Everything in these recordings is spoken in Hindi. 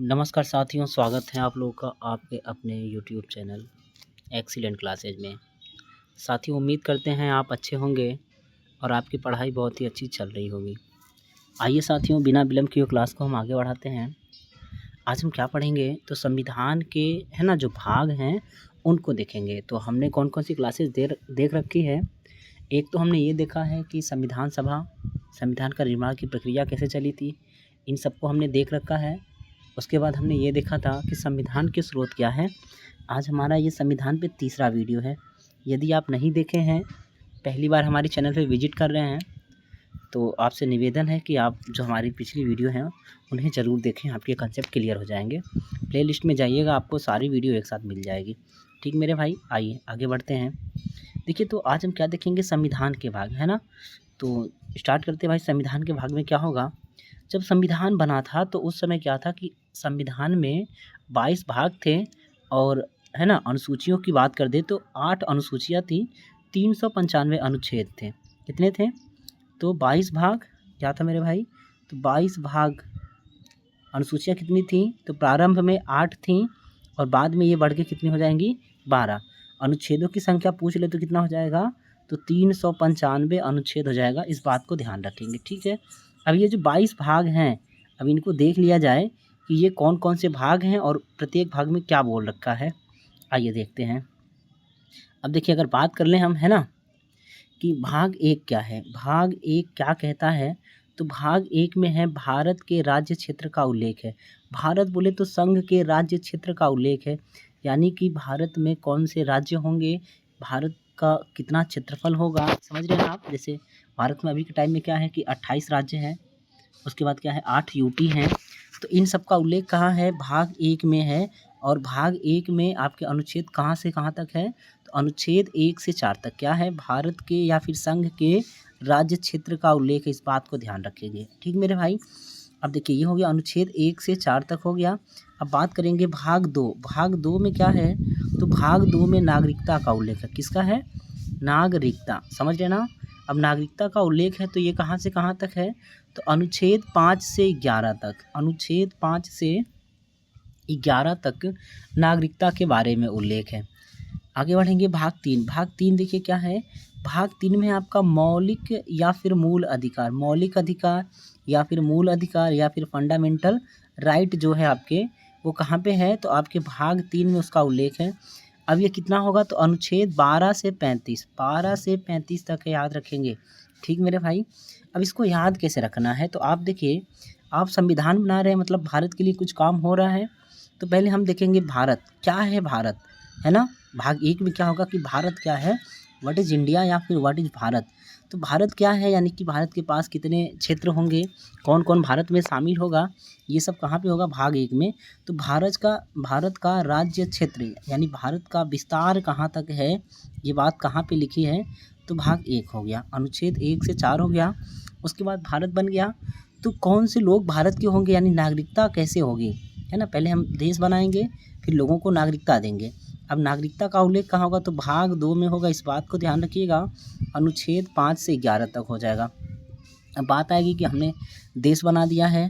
नमस्कार साथियों, स्वागत है आप लोगों का आपके अपने यूट्यूब चैनल एक्सीलेंट क्लासेज में। साथियों, उम्मीद करते हैं आप अच्छे होंगे और आपकी पढ़ाई बहुत ही अच्छी चल रही होगी। आइए साथियों, बिना विलंब किए क्लास को हम आगे बढ़ाते हैं। आज हम क्या पढ़ेंगे तो संविधान के जो भाग हैं उनको देखेंगे। तो हमने कौन कौन सी क्लासेज देख रखी है। एक तो हमने ये देखा है कि संविधान सभा, संविधान का निर्माण की प्रक्रिया कैसे चली थी, इन सबको हमने देख रखा है। उसके बाद हमने ये देखा था कि संविधान के स्रोत क्या है। आज हमारा ये संविधान पे तीसरा वीडियो है। यदि आप नहीं देखे हैं, पहली बार हमारे चैनल पे विजिट कर रहे हैं, तो आपसे निवेदन है कि आप जो हमारी पिछली वीडियो हैं उन्हें ज़रूर देखें, आपके कंसेप्ट क्लियर हो जाएंगे। प्लेलिस्ट में जाइएगा, आपको सारी वीडियो एक साथ मिल जाएगी। ठीक मेरे भाई, आइए आगे बढ़ते हैं। देखिए, तो आज हम क्या देखेंगे, संविधान के भाग, है ना। तो स्टार्ट करते हैं भाई। संविधान के भाग में क्या होगा, जब संविधान बना था तो उस समय क्या था कि संविधान में 22 भाग थे और अनुसूचियों की बात कर दे तो 8 अनुसूचियाँ थी, 395 अनुच्छेद थे। कितने थे, तो 22 भाग। क्या था मेरे भाई, तो 22 भाग। अनुसूचियाँ कितनी थी, तो प्रारंभ में 8 थी और बाद में ये बढ़ के कितनी हो जाएंगी, 12। अनुच्छेदों की संख्या पूछ ले तो कितना हो जाएगा, तो 395 अनुच्छेद हो जाएगा। इस बात को ध्यान रखेंगे, ठीक है। अब ये जो 22 भाग हैं, अब इनको देख लिया जाए कि ये कौन कौन से भाग हैं और प्रत्येक भाग में क्या बोल रखा है। आइए देखते हैं। अब देखिए, अगर बात कर लें हम, है ना, कि भाग 1 क्या है। भाग 1 क्या कहता है, तो भाग 1 में है भारत के राज्य क्षेत्र का उल्लेख है। भारत बोले तो संघ के राज्य क्षेत्र का उल्लेख है, यानी कि भारत में कौन से राज्य होंगे, भारत का कितना क्षेत्रफल होगा, समझ रहे हैं आप। जैसे भारत में अभी के टाइम में क्या है कि 28 राज्य हैं, उसके बाद क्या है 8 यूटी हैं। तो इन सब का उल्लेख कहाँ है, भाग 1 में है। और भाग 1 में आपके अनुच्छेद कहाँ से कहाँ तक है, तो अनुच्छेद 1 से 4 तक क्या है, भारत के या फिर संघ के राज्य क्षेत्र का उल्लेख है। इस बात को ध्यान रखेंगे, ठीक मेरे भाई। अब देखिए, ये हो गया अनुच्छेद 1 से 4 तक हो गया। अब बात करेंगे भाग 2। भाग 2 में क्या है, तो भाग 2 में नागरिकता का उल्लेख है। किसका है, नागरिकता, समझ रहे ना। अब नागरिकता का उल्लेख है तो ये कहाँ से कहाँ तक है, तो अनुच्छेद 5 से 11 तक। अनुच्छेद 5 से 11 तक नागरिकता के बारे में उल्लेख है। आगे बढ़ेंगे, भाग 3। भाग 3 देखिए क्या है, भाग 3 में आपका मौलिक या फिर मूल अधिकार, मौलिक अधिकार या फिर मूल अधिकार या फिर फंडामेंटल राइट जो है आपके, वो कहाँ पे है, तो आपके भाग 3 में उसका उल्लेख है। अब ये कितना होगा, तो अनुच्छेद 12 से 35, 12 से 35 तक है, याद रखेंगे, ठीक मेरे भाई। अब इसको याद कैसे रखना है, तो आप देखिए, आप संविधान बना रहे हैं, मतलब भारत के लिए कुछ काम हो रहा है। तो पहले हम देखेंगे भारत क्या है, भारत, है ना। भाग 1 में क्या होगा कि भारत क्या है, व्हाट इज़ इंडिया या फिर व्हाट इज़ भारत। तो भारत क्या है, यानी कि भारत के पास कितने क्षेत्र होंगे, कौन कौन भारत में शामिल होगा, ये सब कहाँ पे होगा, भाग 1 में। तो भारत का राज्य क्षेत्र यानी भारत का विस्तार कहाँ तक है, ये बात कहाँ पे लिखी है, तो भाग 1 हो गया, अनुच्छेद 1 से 4 हो गया। उसके बाद भारत बन गया, तो कौन से लोग भारत के होंगे, यानी नागरिकता कैसे होगी, है ना। पहले हम देश बनाएंगे, फिर लोगों को नागरिकता देंगे। अब नागरिकता का उल्लेख कहाँ होगा, तो भाग 2 में होगा। इस बात को ध्यान रखिएगा, अनुच्छेद 5 से 11 तक हो जाएगा। अब बात आएगी कि हमने देश बना दिया है,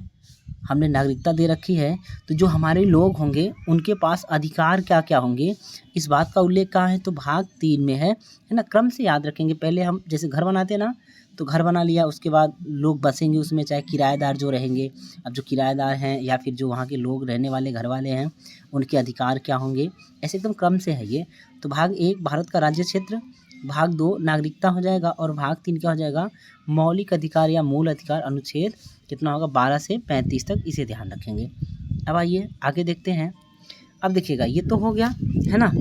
हमने नागरिकता दे रखी है, तो जो हमारे लोग होंगे उनके पास अधिकार क्या क्या होंगे, इस बात का उल्लेख कहाँ है, तो भाग 3 में है ना। क्रम से याद रखेंगे, पहले हम जैसे घर बनाते हैं ना, तो घर बना लिया, उसके बाद लोग बसेंगे उसमें, चाहे किराएदार जो रहेंगे। अब जो किराएदार हैं या फिर जो वहाँ के लोग रहने वाले घर वाले हैं, उनके अधिकार क्या होंगे, ऐसे एकदम क्रम से है ये। तो भाग 1 भारत का राज्य क्षेत्र, भाग 2 नागरिकता हो जाएगा और भाग 3 क्या हो जाएगा, मौलिक अधिकार या मूल अधिकार। अनुच्छेद कितना होगा, 12 से 35 तक, इसे ध्यान रखेंगे। अब आइए आगे देखते हैं। अब देखिएगा, ये तो हो गया, है ना,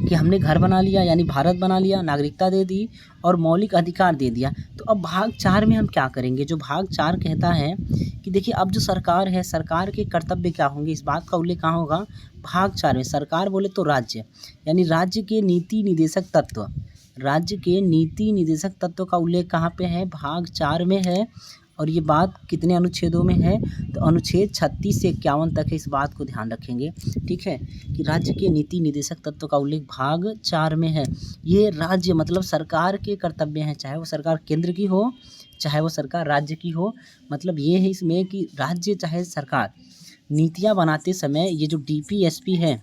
कि हमने घर बना लिया यानी भारत बना लिया, नागरिकता दे दी और मौलिक अधिकार दे दिया। तो अब भाग 4 में हम क्या करेंगे, जो भाग 4 कहता है कि देखिए, अब जो सरकार है, सरकार के कर्तव्य क्या होंगे, इस बात का उल्लेख कहाँ होगा, भाग 4 में। सरकार बोले तो राज्य, यानी राज्य के नीति निदेशक तत्व, राज्य के नीति निदेशक तत्व का उल्लेख कहाँ पे है, भाग 4 में है। और ये बात कितने अनुच्छेदों में है, तो अनुच्छेद 36 से 51 तक है। इस बात को ध्यान रखेंगे, ठीक है, कि राज्य के नीति निदेशक तत्व का उल्लेख भाग 4 में है। ये राज्य मतलब सरकार के कर्तव्य हैं, चाहे वो सरकार केंद्र की हो, चाहे वो सरकार राज्य की हो। मतलब ये है इसमें कि राज्य चाहे सरकार नीतियाँ बनाते समय ये जो डीपीएसपी है,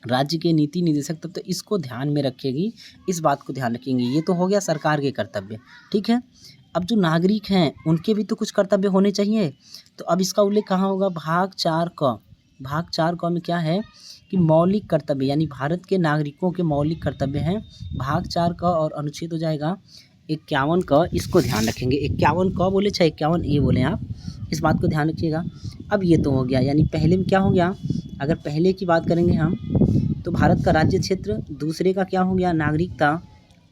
राज्य के नीति निदेशक तब तो इसको ध्यान में रखेगी, इस बात को ध्यान रखेंगे। ये तो हो गया सरकार के कर्तव्य, ठीक है। अब जो नागरिक हैं उनके भी तो कुछ कर्तव्य होने चाहिए, तो अब इसका उल्लेख कहाँ होगा? भाग 4 क। भाग 4 क में क्या है कि मौलिक कर्तव्य, यानी भारत के नागरिकों के मौलिक कर्तव्य हैं। भाग 4 क और अनुच्छेद हो जाएगा 51 क, इसको ध्यान रखेंगे। 51 क बोले चाहे 51 ए बोले, आप इस बात को ध्यान रखिएगा। अब ये तो हो गया, यानी पहले में क्या हो गया, अगर पहले की बात करेंगे हम तो भारत का राज्य क्षेत्र, दूसरे का क्या हो गया नागरिकता,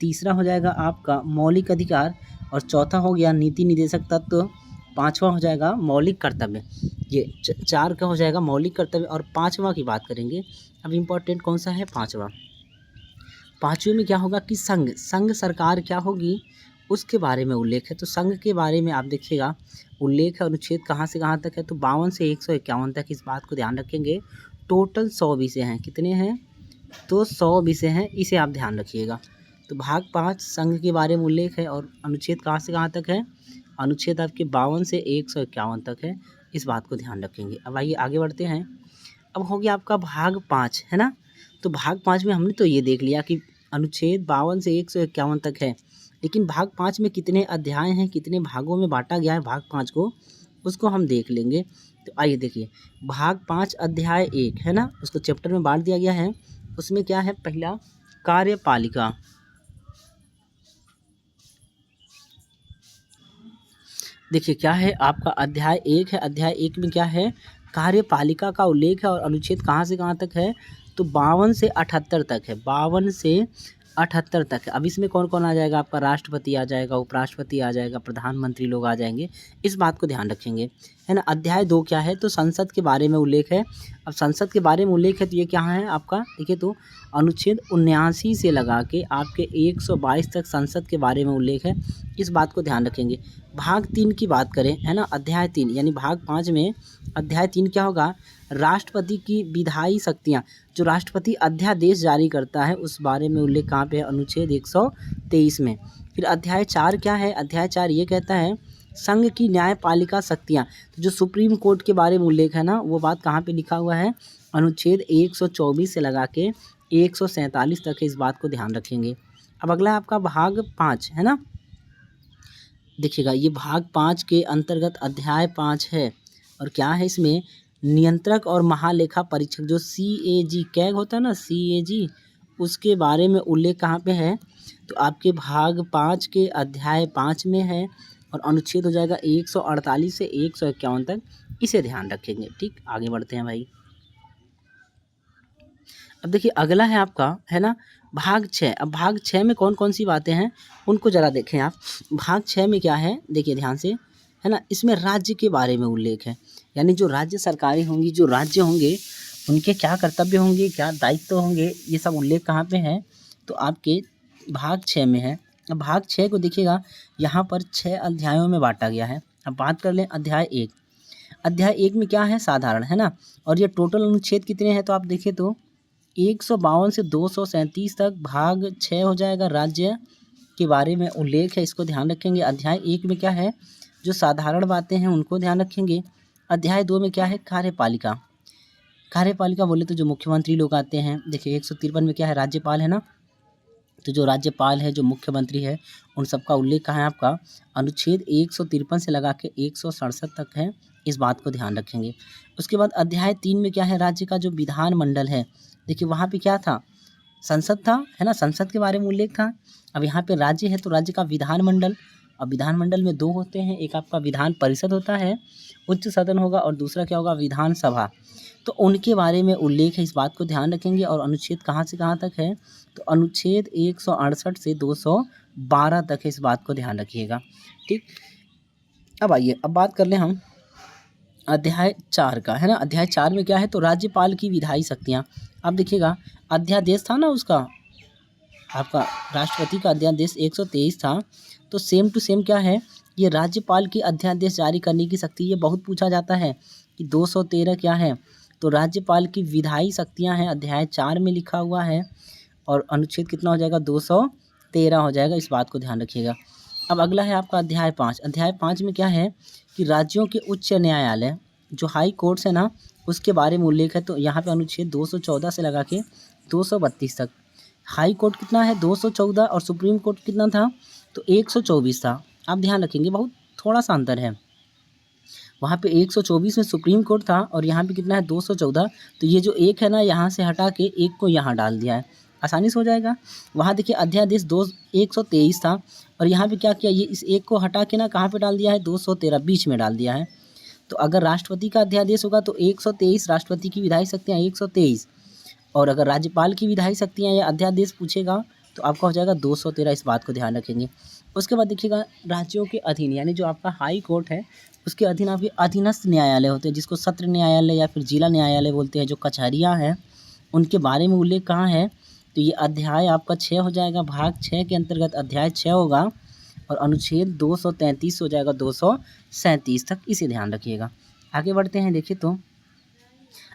तीसरा हो जाएगा आपका मौलिक अधिकार, और चौथा हो गया नीति निदेशक तत्व, पांचवा हो जाएगा मौलिक कर्तव्य। ये 4 का हो जाएगा मौलिक कर्तव्य। और पांचवा की बात करेंगे, अब इम्पोर्टेंट कौन सा है? पांचवा। पांचवें में क्या होगा कि संघ सरकार क्या होगी उसके बारे में उल्लेख है। तो संघ के बारे में आप देखिएगा उल्लेख है, अनुच्छेद कहाँ से कहाँ तक है? तो 52 से 151 तक, इस बात को ध्यान रखेंगे। टोटल 100 विषय हैं, कितने हैं? तो 100 विषय हैं, इसे आप ध्यान रखिएगा। तो भाग 5 संघ के बारे में उल्लेख है, और अनुच्छेद कहाँ से कहाँ तक है? अनुच्छेद आपके 52 से 151 तक है, इस बात को ध्यान रखेंगे। अब आइए आगे बढ़ते हैं। अब हो गया आपका भाग 5, है ना। तो भाग 5 में हमने तो ये देख लिया कि अनुच्छेद 52 से 151 तक है, लेकिन भाग 5 में कितने अध्याय हैं, कितने भागों में बांटा गया है भाग 5 को, उसको हम देख लेंगे। तो आइए देखिए, भाग 5 अध्याय 1 है ना, उसको चैप्टर में बांट दिया गया है। उसमें क्या है? पहला कार्यपालिका। देखिए क्या है आपका अध्याय 1 है। अध्याय 1 में क्या है? कार्यपालिका का उल्लेख है, और अनुच्छेद कहाँ से कहाँ तक है? तो 52 से 78 तक है, 52 से 78 तक है। अब इसमें कौन कौन आ जाएगा? आपका राष्ट्रपति आ जाएगा, उपराष्ट्रपति आ जाएगा, प्रधानमंत्री लोग आ जाएंगे, इस बात को ध्यान रखेंगे, है ना। अध्याय 2 क्या है? तो संसद के बारे में उल्लेख है। अब संसद के बारे में उल्लेख है तो ये क्या है आपका? देखिए तो अनुच्छेद 79 से लगा के आपके 122 तक संसद के बारे में उल्लेख है, इस बात को ध्यान रखेंगे। भाग 3 की बात करें, है ना, अध्याय 3, यानी भाग 5 में अध्याय 3 क्या होगा? राष्ट्रपति की विधायी शक्तियाँ, जो राष्ट्रपति अध्यादेश जारी करता है उस बारे में उल्लेख कहाँ पे है? अनुच्छेद 123 में। फिर अध्याय 4 क्या है? अध्याय 4 ये कहता है संघ की न्यायपालिका शक्तियाँ, तो जो सुप्रीम कोर्ट के बारे में उल्लेख है ना, वो बात कहाँ पे लिखा हुआ है? अनुच्छेद 124 से लगा के 147 तक है, इस बात को ध्यान रखेंगे। अब अगला है आपका भाग 5, है ना। देखिएगा ये भाग 5 के अंतर्गत अध्याय 5 है, और क्या है इसमें? नियंत्रक और महालेखा परीक्षक, जो CAG कैग होता है ना, CAG, उसके बारे में उल्लेख कहाँ पे है? तो आपके भाग 5 के अध्याय 5 में है, और अनुच्छेद हो जाएगा 148 से 151 तक, इसे ध्यान रखेंगे। ठीक, आगे बढ़ते हैं भाई। अब देखिए अगला है आपका, है ना, भाग 6। अब भाग 6 में कौन कौन सी बातें हैं उनको ज़रा देखें आप। भाग 6 में क्या है? देखिए ध्यान से, है ना, इसमें राज्य के बारे में उल्लेख है, यानी जो राज्य सरकारें होंगी, जो राज्य होंगे, उनके क्या कर्तव्य होंगे, क्या दायित्व होंगे, ये सब उल्लेख कहाँ पे है? तो आपके भाग 6 में है। अब भाग 6 को देखिएगा, यहाँ पर 6 अध्यायों में बांटा गया है। अब बात कर लें अध्याय 1। अध्याय 1 में क्या है? साधारण, है ना, और ये टोटल अनुच्छेद कितने हैं? तो आप देखिए तो 152 से 237 तक। भाग 6 हो जाएगा राज्य के बारे में उल्लेख है, इसको ध्यान रखेंगे। अध्याय 1 में क्या है? जो साधारण बातें हैं उनको ध्यान रखेंगे। अध्याय 2 में क्या है? कार्यपालिका। कार्यपालिका बोले तो जो मुख्यमंत्री लोग आते हैं। देखिए 153 में क्या है? राज्यपाल, है ना, तो जो राज्यपाल है, जो मुख्यमंत्री है, उन सबका उल्लेख कहाँ है आपका? अनुच्छेद 153 से लगा के 167 तक है, इस बात को ध्यान रखेंगे। उसके बाद अध्याय 3 में क्या है? राज्य का जो विधानमंडल है, देखिए वहाँ पे क्या था? संसद था, है ना, संसद के बारे में उल्लेख था। अब यहाँ पे राज्य है तो राज्य का विधानमंडल, अब विधानमंडल में 2 होते हैं, एक आपका विधान परिषद होता है, उच्च सदन होगा, और दूसरा क्या होगा? विधानसभा। तो उनके बारे में उल्लेख है, इस बात को ध्यान रखेंगे। और अनुच्छेद कहाँ से कहाँ तक है? तो अनुच्छेद 168 से 212 तक है, इस बात को ध्यान रखिएगा। ठीक, अब आइए अब बात कर लें हम अध्याय 4 का, है ना। अध्याय 4 में क्या है? तो राज्यपाल की विधायी शक्तियाँ। अब देखिएगा अध्यादेश था ना उसका, आपका राष्ट्रपति का अध्यादेश 123 था, तो सेम टू सेम क्या है? ये राज्यपाल की अध्यादेश जारी करने की शक्ति। ये बहुत पूछा जाता है कि 213 क्या है? तो राज्यपाल की विधायी शक्तियाँ हैं, अध्याय 4 में लिखा हुआ है, और अनुच्छेद कितना हो जाएगा? 213 हो जाएगा, इस बात को ध्यान रखिएगा। अब अगला है आपका अध्याय 5। अध्याय 5 में क्या है? कि राज्यों के उच्च न्यायालय, जो हाई कोर्ट्स है ना उसके बारे में उल्लेख है। तो यहाँ पे अनुच्छेद 214 से लगा के 232 तक। हाई कोर्ट कितना है 214 और सुप्रीम कोर्ट कितना था तो 124 था। आप ध्यान रखेंगे बहुत थोड़ा सा अंतर है। वहाँ पे 124 में सुप्रीम कोर्ट था और यहाँ पे कितना है 214। तो ये जो एक है ना यहाँ से हटा के एक को यहाँ डाल दिया है, आसानी से हो जाएगा। वहाँ देखिए अध्यादेश 123 था और यहाँ पे क्या किया, ये इस एक को हटा के ना कहाँ पे डाल दिया है 213 बीच में डाल दिया है। तो अगर राष्ट्रपति का अध्यादेश होगा तो 123 राष्ट्रपति की विधायी शक्तियाँ 123, और अगर राज्यपाल की विधायी शक्तियाँ या अध्यादेश पूछेगा तो आपका हो जाएगा 213। इस बात को ध्यान रखेंगे। उसके बाद देखिएगा राज्यों के अधीन यानी जो आपका हाई कोर्ट है उसके अधीन आपके अधीनस्थ न्यायालय होते हैं, जिसको सत्र न्यायालय या फिर जिला न्यायालय बोलते हैं। जो कचहरियाँ हैं उनके बारे में उल्लेख कहाँ है तो ये अध्याय आपका 6 हो जाएगा, भाग 6 के अंतर्गत अध्याय 6 होगा और अनुच्छेद 233 हो जाएगा 237 तक, इसे ध्यान रखिएगा। आगे बढ़ते हैं। देखिए तो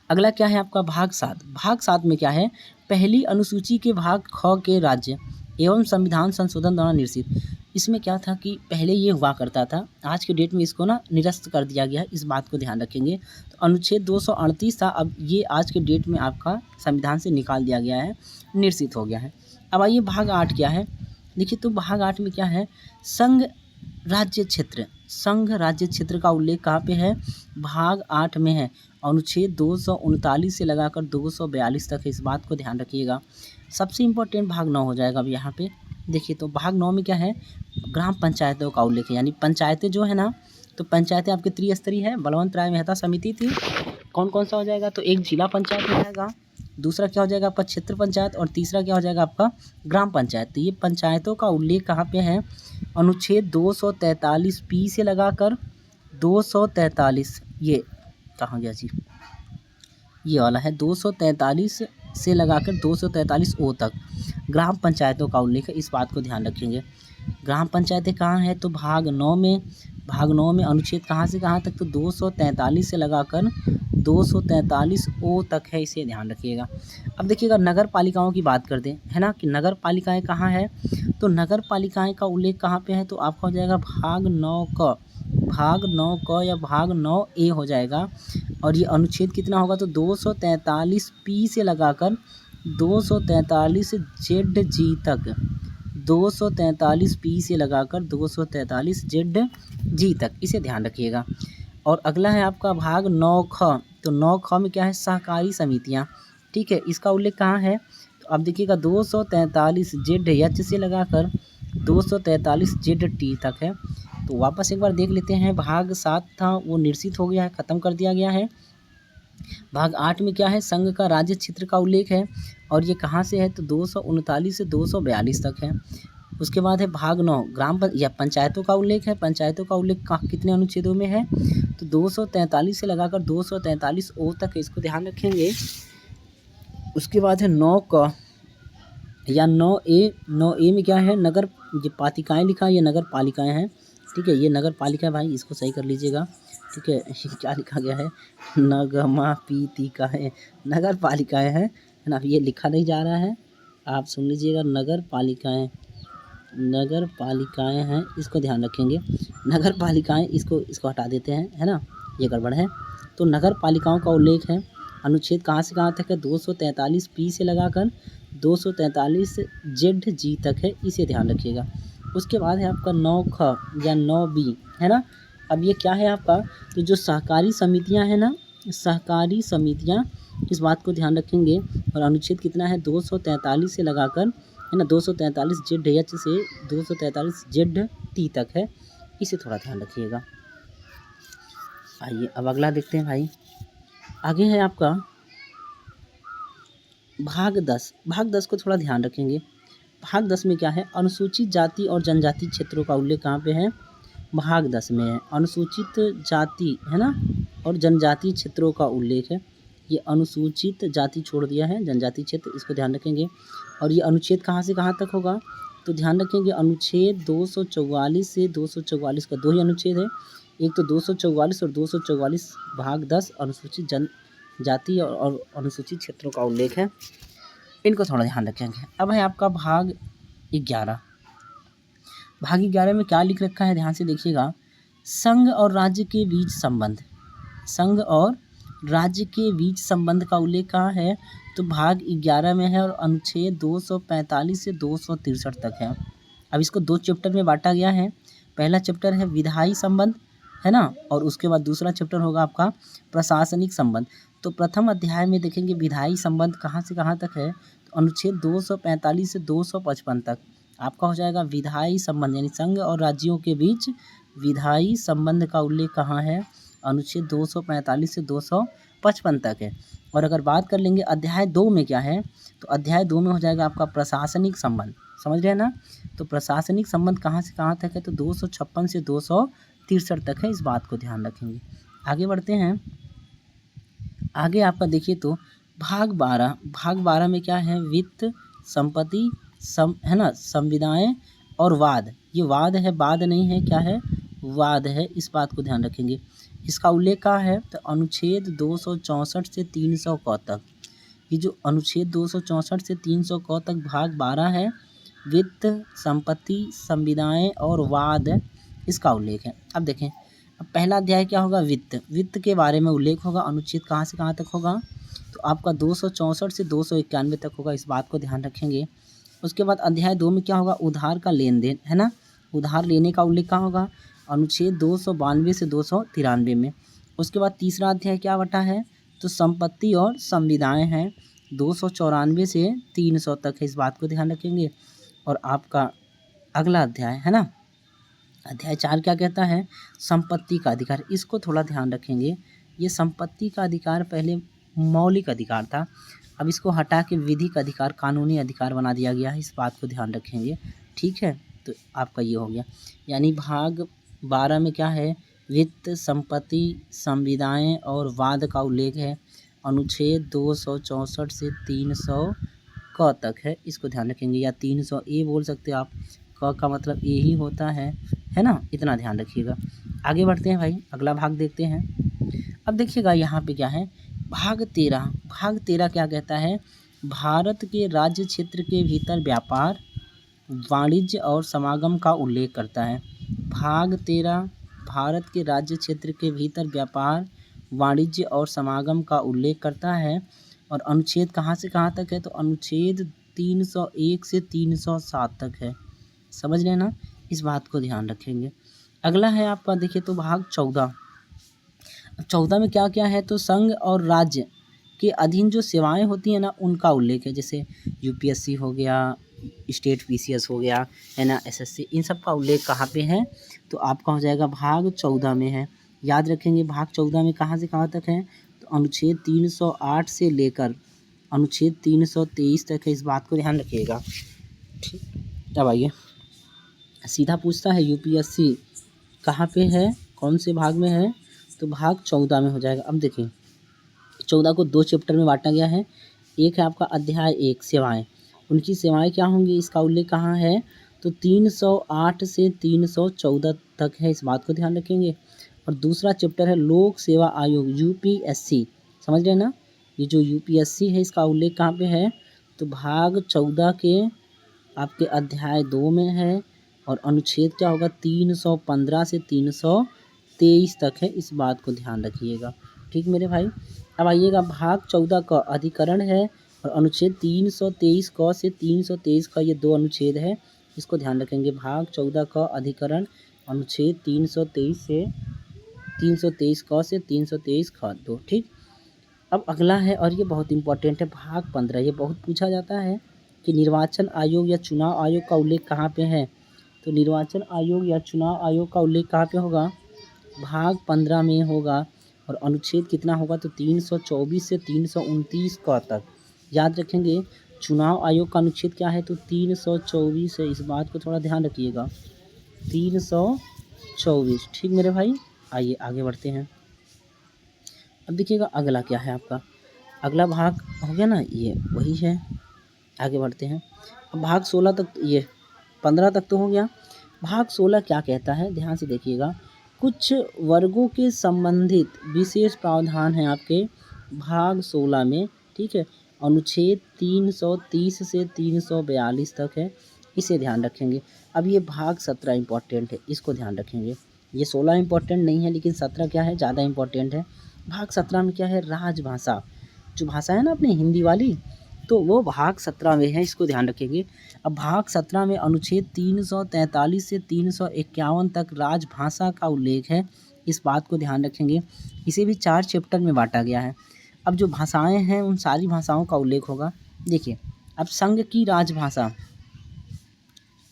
अगला क्या है आपका भाग 7। भाग 7 में क्या है, पहली अनुसूची के भाग ख के राज्य एवं संविधान संशोधन द्वारा निर्देशित। इसमें क्या था कि पहले ये हुआ करता था, आज के डेट में इसको ना निरस्त कर दिया गया है, इस बात को ध्यान रखेंगे। तो अनुच्छेद 238 था, अब ये आज के डेट में आपका संविधान से निकाल दिया गया है, निर्देशित हो गया है। अब आइए भाग 8 क्या है। देखिए तो भाग 8 में क्या है, संघ राज्य क्षेत्र। संघ राज्य क्षेत्र का उल्लेख कहाँ पे है, भाग 8 में है, अनुच्छेद 239 से लगाकर 242 तक है, इस बात को ध्यान रखिएगा। सबसे इम्पोर्टेंट भाग 9 हो जाएगा अब यहाँ पे। देखिए तो भाग 9 में क्या है, ग्राम पंचायतों का उल्लेख है, यानी पंचायतें जो है ना, तो पंचायतें आपके त्रिस्तरीय है। बलवंत राय मेहता समिति थी। कौन कौन सा हो जाएगा, तो एक जिला पंचायत हो जाएगा, दूसरा क्या हो जाएगा आपका क्षेत्र पंचायत, और तीसरा क्या हो जाएगा आपका ग्राम पंचायत। तो ये पंचायतों का उल्लेख कहाँ पे है, अनुच्छेद 243 पी से लगाकर 243, ये कहाँ गया जी, ये वाला है 243 से लगाकर 243 ओ तक ग्राम पंचायतों का उल्लेख है, इस बात को ध्यान रखेंगे। ग्राम पंचायतें कहाँ हैं, तो भाग 9 में। भाग 9 में अनुच्छेद कहाँ से कहाँ तक, तो 243 से लगाकर 243 ओ तक है, इसे ध्यान रखिएगा। अब देखिएगा नगर पालिकाओं की बात करते हैं, है ना, कि नगर पालिकाएँ कहाँ है, तो नगर पालिकाएँ का उल्लेख कहाँ पे है, तो आपका हो जाएगा भाग 9 क, भाग 9 क या भाग 9 ए हो जाएगा। और ये अनुच्छेद कितना होगा, तो 243 पी से लगाकर 243 जेड जी तक, 243 पी से लगाकर 243 जेड जी तक, इसे ध्यान रखिएगा। और अगला है आपका भाग 9 ख। तो 9 ख में क्या है, सहकारी समितियां, ठीक है, इसका उल्लेख कहाँ है, तो अब देखिएगा 243 जेड एच से लगाकर 243 जेड टी तक है। तो वापस एक बार देख लेते हैं, भाग 7 था वो निर्सित हो गया है, ख़त्म कर दिया गया है। भाग 8 में क्या है, संघ का राज्य क्षेत्र का उल्लेख है और ये कहाँ से है, तो 239 से 242 तक है। उसके बाद है भाग 9 या पंचायतों का उल्लेख है। पंचायतों का उल्लेख कितने अनुच्छेदों में है, तो 243 से लगाकर 243 ओ तक है, इसको ध्यान रखेंगे। उसके बाद है 9 क या 9 ए में क्या है, नगर ये पालिकाएँ लिखा है, ये नगर पालिकाएँ हैं, ठीक है, ये नगर पालिका है भाई, इसको सही कर लीजिएगा, ठीक है। क्या लिखा गया है, नगमा पीतिकाएँ, नगर पालिकाएँ हैं, है ना, ये लिखा नहीं जा रहा है, आप सुन लीजिएगा, नगर पालिकाएँ, नगर पालिकाएँ हैं, इसको ध्यान रखेंगे। नगर पालिकाएँ इसको हटा देते हैं, है ना, ये गड़बड़ है। तो नगर पालिकाओं का उल्लेख है, अनुच्छेद कहाँ से कहाँ तक है, 243 पी से लगाकर 243 जेड जी तक है, इसे ध्यान रखिएगा। उसके बाद है आपका 9 ख या 9 बी, है ना। अब ये क्या है आपका, तो जो सहकारी समितियां हैं ना, सहकारी समितियां, इस बात को ध्यान रखेंगे। और अनुच्छेद कितना है, 243 से लगाकर, है ना, 243 जेड एच से 243 जेड टी तक है, इसे थोड़ा ध्यान रखिएगा। आइए अब अगला देखते हैं भाई। आगे है आपका भाग 10। भाग 10 को थोड़ा ध्यान रखेंगे। भाग 10 में क्या है, अनुसूचित जाति और जनजाति क्षेत्रों का उल्लेख कहाँ पे है, भाग 10 में है। अनुसूचित जाति, है ना, और जनजाति क्षेत्रों का उल्लेख है। ये अनुसूचित जाति छोड़ दिया है, जनजाति क्षेत्र, इसको ध्यान रखेंगे। और ये अनुच्छेद कहाँ से कहाँ तक होगा, तो ध्यान रखेंगे, अनुच्छेद 244 से 244 का 2 ही अनुच्छेद है, एक तो 244 और 244 भाग 10 अनुसूचित जनजाति और अनुसूचित क्षेत्रों का उल्लेख है, इनको थोड़ा ध्यान रखेंगे। अब है आपका भाग 11। भाग 11 में क्या लिख रखा है, ध्यान से देखिएगा, संघ और राज्य के बीच संबंध। संघ और राज्य के बीच संबंध का उल्लेख कहाँ है, तो भाग 11 में है और अनुच्छेद 245 से 263 तक है। अब इसको 2 चैप्टर में बांटा गया है। पहला चैप्टर है विधायी संबंध, है ना, और उसके बाद दूसरा चैप्टर होगा आपका प्रशासनिक संबंध। तो प्रथम अध्याय में देखेंगे विधायी संबंध कहाँ से कहाँ तक है, तो अनुच्छेद 245 से 255 तक आपका हो जाएगा विधायी संबंध, यानी संघ और राज्यों के बीच विधायी संबंध का उल्लेख कहाँ है, अनुच्छेद 245 से 255 तक है। और अगर बात कर लेंगे अध्याय 2 में क्या है, तो अध्याय 2 में हो जाएगा आपका प्रशासनिक संबंध, समझ रहे हैं ना। तो प्रशासनिक संबंध कहाँ से कहाँ तक है, तो 256 से 263 तक है, इस बात को ध्यान रखेंगे। आगे बढ़ते हैं। आगे आपका देखिए तो भाग 12 में क्या है, वित्त, संपत्ति, है ना, संविदाएं और वाद। ये वाद है, वाद नहीं है, क्या है, वाद है, इस बात को ध्यान रखेंगे। इसका उल्लेख कहाँ है, तो अनुच्छेद 264 से 300 क तक। ये जो अनुच्छेद 264 से 300 क तक भाग 12 है, वित्त, संपत्ति, संविदाएं और वाद, इसका उल्लेख है। अब देखें, अब पहला अध्याय क्या होगा, वित्त के बारे में उल्लेख होगा। अनुच्छेद कहाँ से कहाँ तक होगा, तो आपका 264 से 291 तक होगा, इस बात को ध्यान रखेंगे। उसके बाद अध्याय 2 में क्या होगा, उधार का लेन देन, है ना, उधार लेने का उल्लेख कहाँ होगा, अनुच्छेद 292 से 293 में। उसके बाद तीसरा अध्याय क्या बटा है, तो संपत्ति और संविदाएं हैं, 294 से 300 तक है, इस बात को ध्यान रखेंगे। और आपका अगला अध्याय है ना, अध्याय 4 क्या कहता है, संपत्ति का अधिकार, इसको थोड़ा ध्यान रखेंगे। ये संपत्ति का अधिकार पहले मौलिक अधिकार था, अब इसको हटा के विधिक अधिकार, कानूनी अधिकार बना दिया गया है, इस बात को ध्यान रखेंगे, ठीक है। तो आपका ये हो गया, यानी भाग 12 में क्या है, वित्त, संपत्ति, संविदाएं और वाद का उल्लेख है। अनुच्छेद 264 से 300 क तक है, इसको ध्यान रखेंगे, या 300 ए बोल सकते हो आप, क का मतलब ए ही होता है ना, इतना ध्यान रखिएगा। आगे बढ़ते हैं भाई, अगला भाग देखते हैं। अब देखिएगा यहाँ पे क्या है, भाग 13 क्या कहता है, भारत के राज्य क्षेत्र के भीतर व्यापार, वाणिज्य और समागम का उल्लेख करता है। भाग 13 भारत के राज्य क्षेत्र के भीतर व्यापार, वाणिज्य और समागम का उल्लेख करता है। और अनुच्छेद कहाँ से कहाँ तक है, तो अनुच्छेद 301 से 307 तक है, समझ रहे हैं ना, इस बात को ध्यान रखेंगे। अगला है आपका देखिए तो भाग 14 में क्या क्या है, तो संघ और राज्य के अधीन जो सेवाएं होती हैं ना, उनका उल्लेख है, जैसे यूपीएससी हो गया, स्टेट पीसीएस हो गया, है ना, एसएससी, इन सब का उल्लेख कहाँ पे है, तो आपका हो जाएगा भाग 14 में है। याद रखेंगे भाग 14 में कहाँ से कहाँ तक है, तो अनुच्छेद 308 से लेकर अनुच्छेद 323 तक है, इस बात को ध्यान रखिएगा, ठीक। अब आइए, सीधा पूछता है यूपीएससी कहाँ पे है, कौन से भाग में है, तो भाग 14 में हो जाएगा। अब देखिए 14 को 2 चैप्टर में बांटा गया है। एक है आपका अध्याय 1 सेवाएं, उनकी सेवाएं क्या होंगी, इसका उल्लेख कहाँ है, तो 308 से 314 तक है, इस बात को ध्यान रखेंगे। और दूसरा चैप्टर है लोक सेवा आयोग, यूपीएससी, समझ रहे हैं ना, ये जो यूपीएससी है इसका उल्लेख कहाँ पे है, तो भाग 14 के आपके अध्याय 2 में है। और अनुच्छेद क्या होगा, 315 से 323 तक है, इस बात को ध्यान रखिएगा, ठीक मेरे भाई। अब आइएगा भाग 14 का अधिकरण है, और अनुच्छेद 323 क से 323 का ये 2 अनुच्छेद है, इसको ध्यान रखेंगे। भाग 14 का अधिकरण अनुच्छेद 323 से 323 क से 323 ख 2, ठीक। अब अगला है, और ये बहुत इंपॉर्टेंट है, भाग 15। ये बहुत पूछा जाता है कि निर्वाचन आयोग या चुनाव आयोग का उल्लेख कहाँ पे है, तो निर्वाचन आयोग या चुनाव आयोग का उल्लेख कहाँ पे होगा, भाग 15 में होगा। और अनुच्छेद कितना होगा, तो 324 से 329 का तक। याद रखेंगे चुनाव आयोग का अनुच्छेद क्या है, तो 324 है, इस बात को थोड़ा ध्यान रखिएगा, 324, ठीक मेरे भाई। आइए आगे बढ़ते हैं। अब देखिएगा अगला क्या है आपका, अगला भाग हो गया ना, ये वही है। आगे बढ़ते हैं। अब भाग 16 तक, ये 15 तक तो हो गया। भाग 16 क्या कहता है, ध्यान से देखिएगा, कुछ वर्गों के संबंधित विशेष प्रावधान हैं आपके भाग 16 में, ठीक है। अनुच्छेद 330 से 342 तक है, इसे ध्यान रखेंगे। अब ये भाग 17 इम्पॉर्टेंट है, इसको ध्यान रखेंगे। ये 16 इम्पॉर्टेंट नहीं है, लेकिन 17 क्या है, ज़्यादा इम्पॉर्टेंट है, भाग 17 में क्या है, राजभाषा, जो भाषा है ना अपनी हिंदी वाली, तो वो भाग 17 में है, इसको ध्यान रखेंगे। अब भाग 17 में अनुच्छेद 343 से 351 तक राजभाषा का उल्लेख है, इस बात को ध्यान रखेंगे। इसे भी 4 चैप्टर में बांटा गया है। अब जो भाषाएं हैं उन सारी भाषाओं का उल्लेख होगा। देखिए, अब संघ की राजभाषा,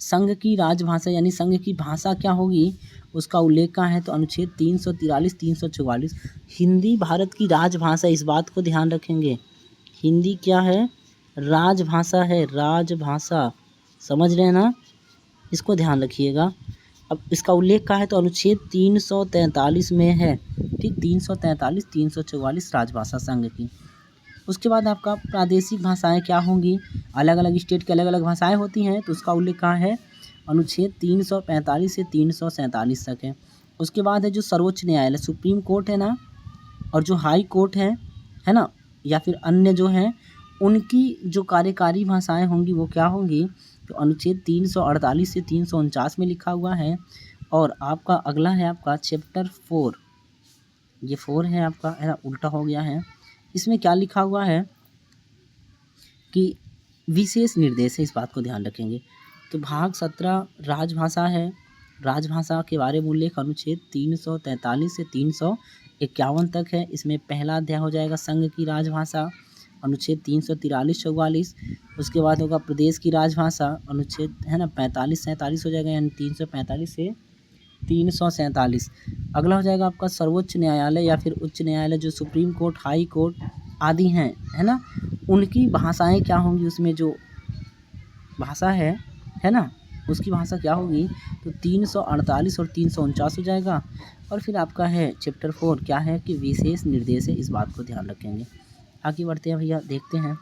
संघ की राजभाषा यानी संघ की भाषा क्या होगी, उसका उल्लेख कहाँ है, तो अनुच्छेद 343 344। हिंदी भारत की राजभाषा, इस बात को ध्यान रखेंगे। हिंदी क्या है, राजभाषा है, राजभाषा, समझ रहे हैं ना, इसको ध्यान रखिएगा। अब इसका उल्लेख कहाँ है, तो अनुच्छेद 343 में है, ठीक, 343 344 राजभाषा संघ की। उसके बाद आपका प्रादेशिक भाषाएं क्या होंगी, अलग अलग स्टेट की अलग अलग भाषाएं होती हैं, तो उसका उल्लेख कहाँ है, अनुच्छेद 345 से 347 तक है। उसके बाद है जो सर्वोच्च न्यायालय, सुप्रीम कोर्ट है ना, और जो हाई कोर्ट है ना, या फिर अन्य जो हैं, उनकी जो कार्यकारी भाषाएं होंगी वो क्या होंगी, तो अनुच्छेद 348 से 349 में लिखा हुआ है। और आपका अगला है आपका चैप्टर 4, ये 4 है आपका, है ना, उल्टा हो गया है। इसमें क्या लिखा हुआ है कि विशेष निर्देश है, इस बात को ध्यान रखेंगे। तो भाग 17 राजभाषा है, राजभाषा के बारे में उल्लेख अनुच्छेद 343 से 351 तक है। इसमें पहला अध्याय हो जाएगा संघ की राजभाषा, अनुच्छेद 343 44। उसके बाद होगा प्रदेश की राजभाषा, अनुच्छेद है ना 45 47 हो जाएगा, यानी 345 से 347। अगला हो जाएगा आपका सर्वोच्च न्यायालय या फिर उच्च न्यायालय, जो सुप्रीम कोर्ट, हाई कोर्ट आदि हैं, है ना, उनकी भाषाएं क्या होंगी, उसमें जो भाषा है ना, उसकी भाषा क्या होगी, तो 348 और 349 हो जाएगा। और फिर आपका है चैप्टर 4 क्या है कि विशेष निर्देश है, इस बात को ध्यान रखेंगे। आगे बढ़ते हैं भैया, देखते हैं।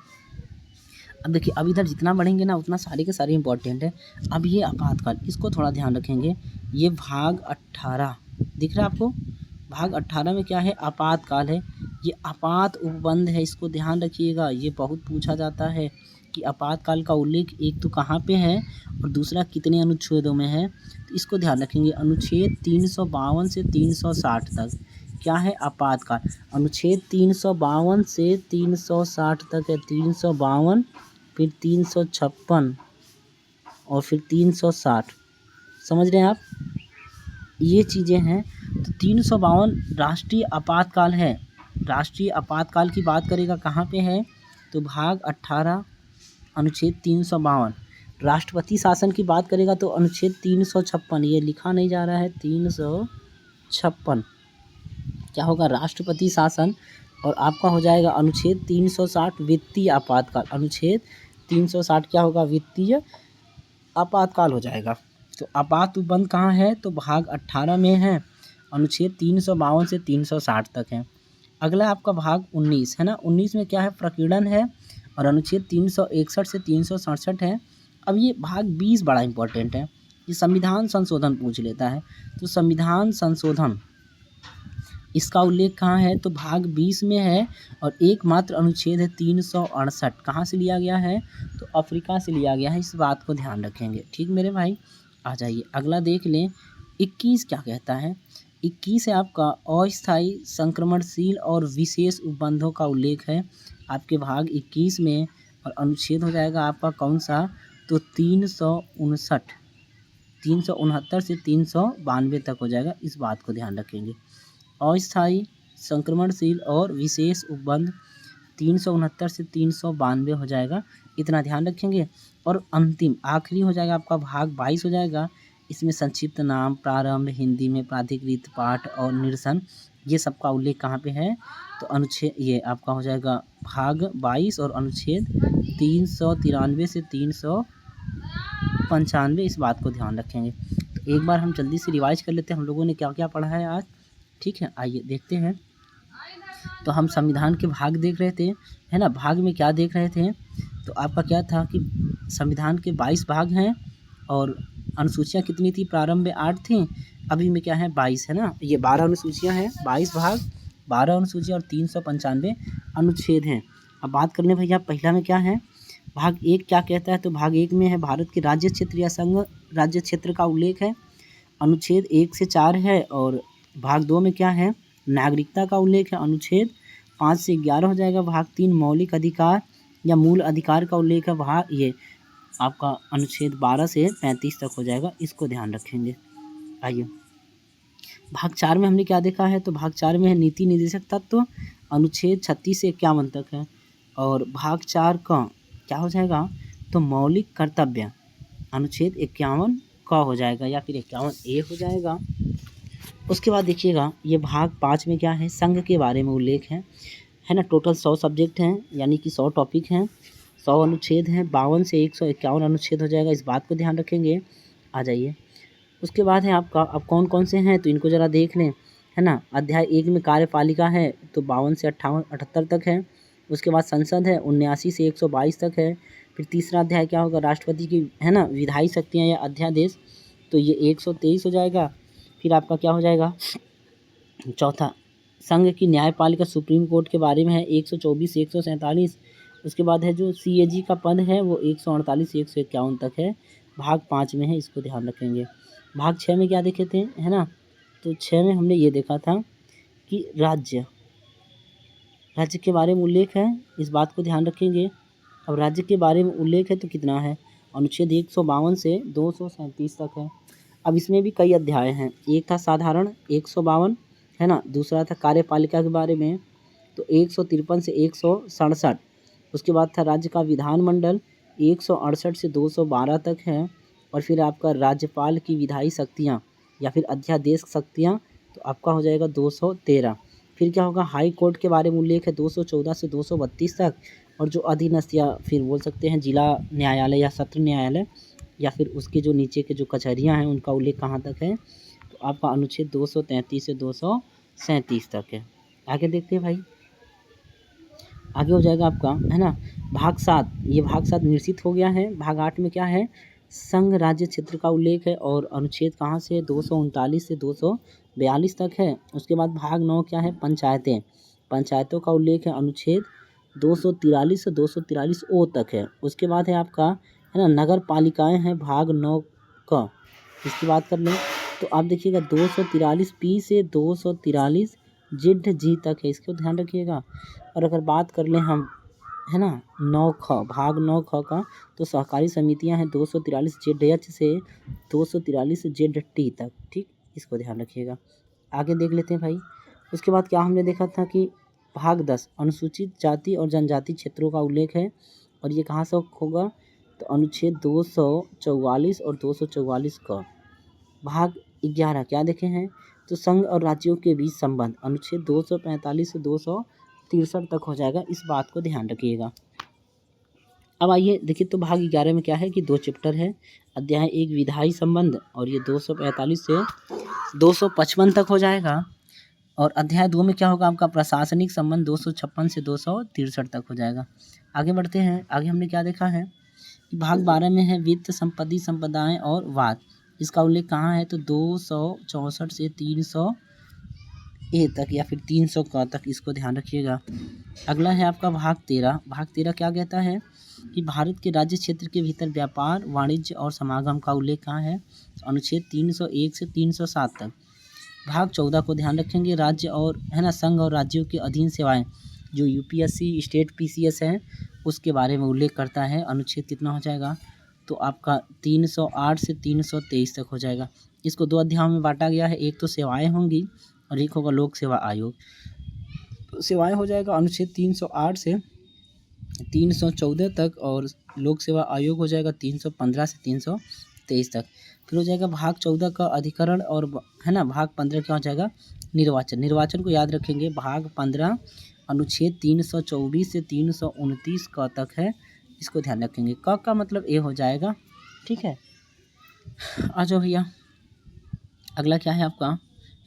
अब देखिए, अब इधर जितना बढ़ेंगे ना उतना सारे के सारे इंपॉर्टेंट है। अब ये आपातकाल, इसको थोड़ा ध्यान रखेंगे। ये भाग 18 दिख रहा है आपको, भाग 18 में क्या है, आपातकाल है। ये आपात उपबंध है, इसको ध्यान रखिएगा, ये बहुत पूछा जाता है कि आपातकाल का उल्लेख एक तो कहाँ पे है और दूसरा कितने अनुच्छेदों में है, तो इसको ध्यान रखेंगे। अनुच्छेद 352 से 360 तक क्या है, आपातकाल। अनुच्छेद 352 से 360 तक है, 352 फिर 356 और फिर 360, समझ रहे हैं आप, ये चीज़ें हैं। तो 352 राष्ट्रीय आपातकाल है। राष्ट्रीय आपातकाल की बात करेगा कहाँ पे है, तो भाग 18 अनुच्छेद 352। राष्ट्रपति शासन की बात करेगा तो अनुच्छेद 356, ये लिखा नहीं जा रहा है, 356 क्या होगा, राष्ट्रपति शासन। और आपका हो जाएगा अनुच्छेद 360 वित्तीय आपातकाल, अनुच्छेद 360 क्या होगा, वित्तीय आपातकाल हो जाएगा। तो आपात उपबंध कहाँ है, तो भाग 18 में है, अनुच्छेद 352 से 360 तक है। अगला आपका भाग 19 है ना, 19 में क्या है, प्रकीर्णन है, और अनुच्छेद 361 से 367 है। अब ये भाग 20 बड़ा इंपॉर्टेंट है, ये संविधान संशोधन पूछ लेता है। तो संविधान संशोधन, इसका उल्लेख कहाँ है, तो भाग 20 में है, और एकमात्र अनुच्छेद है 368, कहाँ से लिया गया है, तो अफ्रीका से लिया गया है, इस बात को ध्यान रखेंगे। ठीक मेरे भाई, आ जाइए अगला देख लें। 21 क्या कहता है, 21 है आपका अस्थायी संक्रमणशील और विशेष उपबंधों का उल्लेख है आपके भाग 21 में, और अनुच्छेद हो जाएगा आपका कौन सा, तो 359 369 से 392 तक हो जाएगा, इस बात को ध्यान रखेंगे। अस्थायी संक्रमणशील और विशेष उपबंध 369 से 392 हो जाएगा, इतना ध्यान रखेंगे। और अंतिम आखिरी हो जाएगा आपका भाग 22 हो जाएगा। इसमें संक्षिप्त नाम, प्रारंभ, हिंदी में प्राधिकृत पाठ और निरसन, ये सबका उल्लेख कहाँ पे है, तो अनुच्छेद, ये आपका हो जाएगा भाग 22 और अनुच्छेद 393 से 395, इस बात को ध्यान रखेंगे। तो एक बार हम जल्दी से रिवाइज कर लेते हैं हम लोगों ने क्या क्या पढ़ा है आज। ठीक है, आइए देखते हैं। तो हम संविधान के भाग देख रहे थे, है ना, भाग में क्या देख रहे थे, तो आपका क्या था कि संविधान के 22 भाग हैं और अनुसूचियाँ कितनी थी, प्रारंभ में 8 थी, अभी में क्या है 22 है ना, ये 12 अनुसूचियाँ हैं, 22 भाग 12 अनुसूचियाँ और 395 अनुच्छेद हैं। अब बात कर लें भैया पहला में क्या है, भाग 1 क्या कहता है, तो भाग 1 में है भारत के राज्य क्षेत्र या संघ राज्य क्षेत्र का उल्लेख है, अनुच्छेद 1 से 4 है। और भाग 2 में क्या है, नागरिकता का उल्लेख है, अनुच्छेद 5 से 11 हो जाएगा। भाग 3 मौलिक अधिकार या मूल अधिकार का उल्लेख है, भाग ये आपका अनुच्छेद 12 से 35 तक हो जाएगा, इसको ध्यान रखेंगे। आइए भाग 4 में हमने क्या देखा है, तो भाग 4 में है नीति निर्देशक तत्व, अनुच्छेद 36 से 51 तक है। और भाग 4 का क्या हो जाएगा, तो मौलिक कर्तव्य अनुच्छेद 51 का हो जाएगा या फिर 51A हो जाएगा। उसके बाद देखिएगा ये भाग 5 में क्या है, संघ के बारे में उल्लेख है ना। टोटल 100 सब्जेक्ट हैं, यानी कि 100 टॉपिक हैं, 100 अनुच्छेद हैं, 52 से 151 अनुच्छेद हो जाएगा, इस बात को ध्यान रखेंगे। आ जाइए उसके बाद है आपका, अब कौन कौन से हैं तो इनको ज़रा देख लें, है ना। अध्याय 1 में कार्यपालिका है तो 52 से 78 तक है। उसके बाद संसद है 79 से 122 तक है। फिर तीसरा अध्याय क्या होगा, राष्ट्रपति की, है ना, विधायी शक्तियाँ या अध्यादेश, तो ये 123 हो जाएगा। फिर आपका क्या हो जाएगा, चौथा संघ की न्यायपालिका सुप्रीम कोर्ट के बारे में है 124 से 147। उसके बाद है जो CAG का पद है वो 148 से 151 तक है, भाग 5 में है, इसको ध्यान रखेंगे। भाग 6 में क्या देखे थे, है ना, तो 6 में हमने ये देखा था कि राज्य के बारे में उल्लेख है, इस बात को ध्यान रखेंगे। अब राज्य के बारे में उल्लेख है तो कितना है, अनुच्छेद 152 से 237 तक है। अब इसमें भी कई अध्याय हैं, एक था साधारण 152, है ना, दूसरा था कार्यपालिका के बारे में तो 153 से 167। उसके बाद था राज्य का विधानमंडल 168 से 212 तक है। और फिर आपका राज्यपाल की विधायी शक्तियाँ या फिर अध्यादेश शक्तियाँ, तो आपका हो जाएगा 213। फिर क्या होगा, हाई कोर्ट के बारे में उल्लेख है 214 से 232 तक। और जो अधीनस्थ या फिर बोल सकते हैं जिला न्यायालय या सत्र न्यायालय या फिर उसके जो नीचे के जो कचहरियाँ हैं उनका उल्लेख कहाँ तक है, तो आपका अनुच्छेद 233 से 237 तक है। आगे देखते हैं भाई, आगे हो जाएगा आपका, है ना, भाग 7, ये भाग 7 निश्चित हो गया है। भाग 8 में क्या है, संघ राज्य क्षेत्र का उल्लेख है और अनुच्छेद कहाँ से 239 से 242 तक है। उसके बाद भाग 9 क्या है, पंचायतों का उल्लेख है, अनुच्छेद 243 से 243O तक है। उसके बाद है आपका, है ना, नगर पालिकाएँ हैं, भाग 9 का, इसकी बात कर लें तो आप देखिएगा 243P से 243ZG तक है, इसको ध्यान रखिएगा। और अगर बात कर लें हम, है ना, 9ख भाग 9ख का, तो सहकारी समितियां हैं 243ZH से 243ZT तक, ठीक, इसको ध्यान रखिएगा। आगे देख लेते हैं भाई। उसके बाद क्या हमने देखा था कि भाग 10 अनुसूचित जाति और जनजाति क्षेत्रों का उल्लेख है और ये कहाँ से होगा, तो अनुच्छेद 244 और 244 का। भाग 11 क्या देखे हैं, तो संघ और राज्यों के बीच संबंध, अनुच्छेद 245 से 263 तक हो जाएगा, इस बात को ध्यान रखिएगा। अब आइए देखिए, तो भाग 11 में क्या है कि 2 चैप्टर है, अध्याय 1 विधायी संबंध और ये 245 से 255 तक हो जाएगा। और अध्याय 2 में क्या होगा आपका, प्रशासनिक संबंध 256 से 263 तक हो जाएगा। आगे बढ़ते हैं, आगे हमने क्या देखा है कि भाग 12 में है वित्त संपत्ति संपदाएं और वाद, इसका उल्लेख कहाँ है, तो 264 से 300A तक या फिर 300 का तक, इसको ध्यान रखिएगा। अगला है आपका भाग 13। भाग 13 क्या कहता है कि भारत के राज्य क्षेत्र के भीतर व्यापार वाणिज्य और समागम का उल्लेख कहाँ है, अनुच्छेद 301 से 307 तक। भाग 14 को ध्यान रखेंगे, राज्य और, है ना, संघ और राज्यों के अधीन सेवाएं, जो UPSC स्टेट PCS है उसके बारे में उल्लेख करता है, अनुच्छेद कितना हो जाएगा, तो आपका 308 से 323 तक हो जाएगा। इसको 2 अध्यायों में बांटा गया है, एक तो सेवाएं होंगी और एक होगा लोक सेवा आयोग। तो सेवाएं हो जाएगा अनुच्छेद 308 से 314 तक और लोक सेवा आयोग हो जाएगा 315 से 323 तक। फिर हो जाएगा भाग 14 का अधिकरण और, है ना, भाग 15 क्या हो जाएगा, निर्वाचन को याद रखेंगे। भाग 15 अनुच्छेद 324 से 329 का तक है, इसको ध्यान रखेंगे। का मतलब ए हो जाएगा, ठीक है। आ जाओ भैया, अगला क्या है आपका, है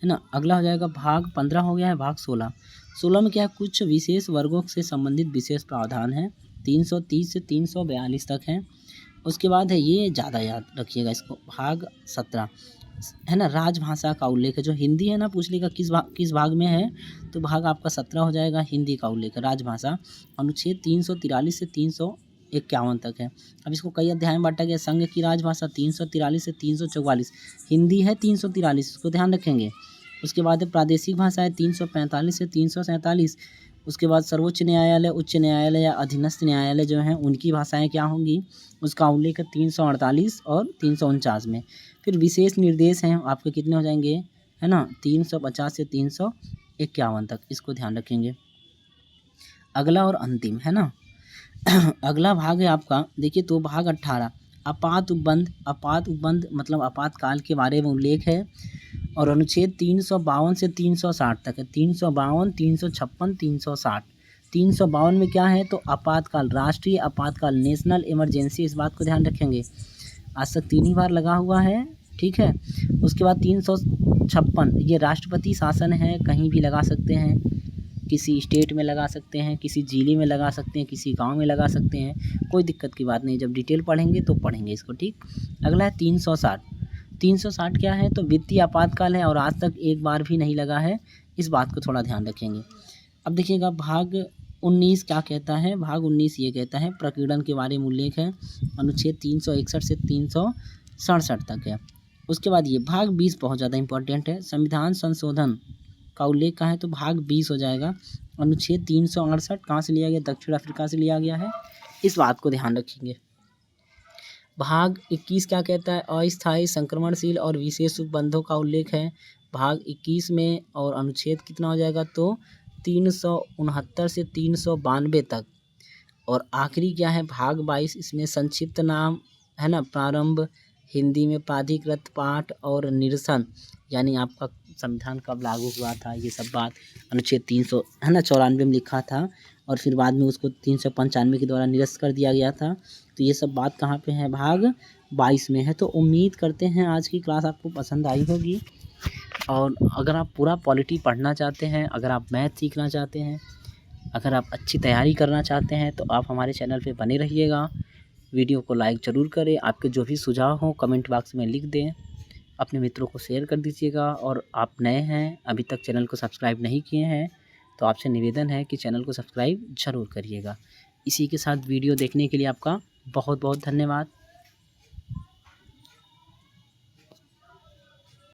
ना, अगला हो जाएगा भाग 15 हो गया है। भाग 16 में क्या है, कुछ विशेष वर्गों से संबंधित विशेष प्रावधान है, 330 से 342 तक है। उसके बाद है, ये ज़्यादा याद रखिएगा इसको, भाग 17, है ना, राजभाषा का उल्लेख है, जो हिंदी है ना, पूछ लेगा किस भाग में है, तो भाग आपका 17 हो जाएगा, हिंदी का उल्लेख है, राजभाषा, अनुच्छेद 343 से 351 तक है। अब इसको कई अध्याय में बांटा गया, संघ की राजभाषा 343 से 344, हिंदी है 343, इसको ध्यान रखेंगे। उसके बाद है प्रादेशिक भाषाएं 345 से 347। उसके बाद सर्वोच्च न्यायालय, उच्च न्यायालय या अधीनस्थ न्यायालय जो हैं उनकी भाषाएं क्या होंगी, उसका उल्लेख है 348 और 349 में। फिर विशेष निर्देश हैं आपके कितने हो जाएंगे, है ना, 350 से 351 तक, इसको ध्यान रखेंगे। अगला और अंतिम, है ना, अगला भाग है आपका, देखिए तो भाग 18 आपात उपबंध। आपात उपबंध मतलब आपातकाल के बारे में उल्लेख है और अनुच्छेद 352 से 360 तक है। 352, 356, 360। 352 में क्या है, तो आपातकाल, राष्ट्रीय आपातकाल, नेशनल इमरजेंसी, इस बात को ध्यान रखेंगे। आज तक 3 ही बार लगा हुआ है, ठीक है। उसके बाद 356 ये राष्ट्रपति शासन है, कहीं भी लगा सकते हैं, किसी स्टेट में लगा सकते हैं, किसी जिले में लगा सकते हैं, किसी गांव में लगा सकते हैं, कोई दिक्कत की बात नहीं, जब डिटेल पढ़ेंगे तो पढ़ेंगे इसको, ठीक। अगला है 360। 360 क्या है, तो वित्तीय आपातकाल है और आज तक एक बार भी नहीं लगा है, इस बात को थोड़ा ध्यान रखेंगे। अब देखिएगा भाग 19 क्या कहता है, भाग 19 ये कहता है प्रकीर्णन के बारे में उल्लेख है, अनुच्छेद 361 से 367 तक है। उसके बाद ये भाग 20 बहुत ज़्यादा इंपॉर्टेंट है, संविधान संशोधन का उल्लेख कहाँ है, तो भाग 20 हो जाएगा, अनुच्छेद 368 कहाँ से लिया गया, दक्षिण अफ्रीका से लिया गया है, इस बात को ध्यान रखेंगे। भाग 21 क्या कहता है, अस्थायी संक्रमणशील और विशेष उपबंधों का उल्लेख है, भाग 21 में, और अनुच्छेद कितना हो जाएगा, तो 369 से 392 तक। और आखिरी क्या है, भाग 22, इसमें संक्षिप्त नाम, है ना, प्रारंभ, हिंदी में प्राधिकृत पाठ और निरसन, यानी आपका संविधान कब लागू हुआ था, ये सब बात अनुच्छेद 300, है ना, 94 में लिखा था और फिर बाद में उसको 395 के द्वारा निरस्त कर दिया गया था। तो ये सब बात कहाँ पे है, भाग 22 में है। तो उम्मीद करते हैं आज की क्लास आपको पसंद आई होगी और अगर आप पूरा पॉलिटी पढ़ना चाहते हैं, अगर आप मैथ सीखना चाहते हैं, अगर आप अच्छी तैयारी करना चाहते हैं तो आप हमारे चैनल पे बने रहिएगा। वीडियो को लाइक ज़रूर करें, आपके जो भी सुझाव हों कमेंट बॉक्स में लिख दें, अपने मित्रों को शेयर कर दीजिएगा। और आप नए हैं, अभी तक चैनल को सब्सक्राइब नहीं किए हैं, तो आपसे निवेदन है कि चैनल को सब्सक्राइब ज़रूर करिएगा। इसी के साथ वीडियो देखने के लिए आपका बहुत बहुत धन्यवाद।